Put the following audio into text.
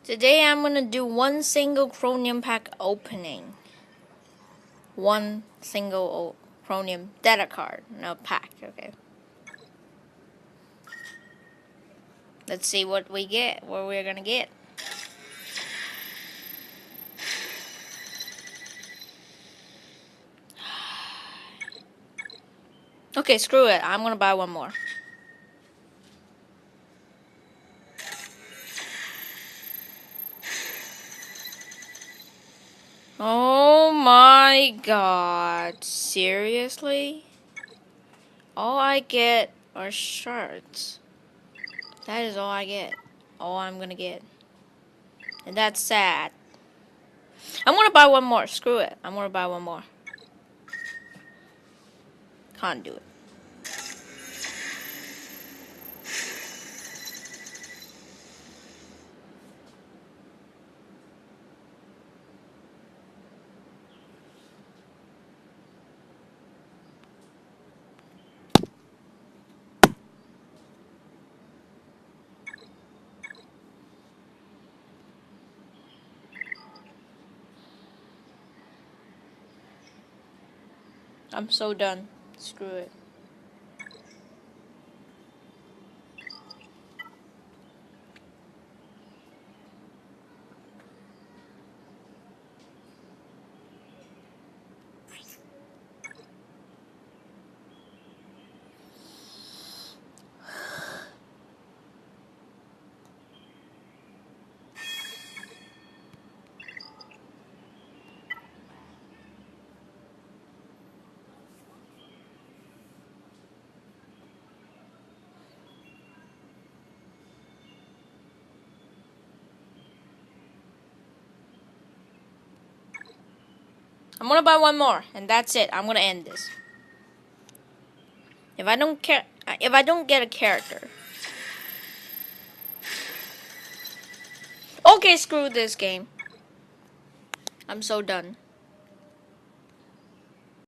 Today I'm gonna do one single chromium pack opening. One single chromium data card, no pack, okay. Let's see what we get, what we're gonna get. Okay, screw it. I'm gonna buy one more. Oh my god. Seriously? All I get are shards. That is all I get. All I'm gonna get. And that's sad. I'm gonna buy one more. Screw it. I'm gonna buy one more. Can't do it. I'm so done. Screw it. I'm gonna buy one more, and that's it. I'm gonna end this. If I don't get a character. Okay, screw this game. I'm so done.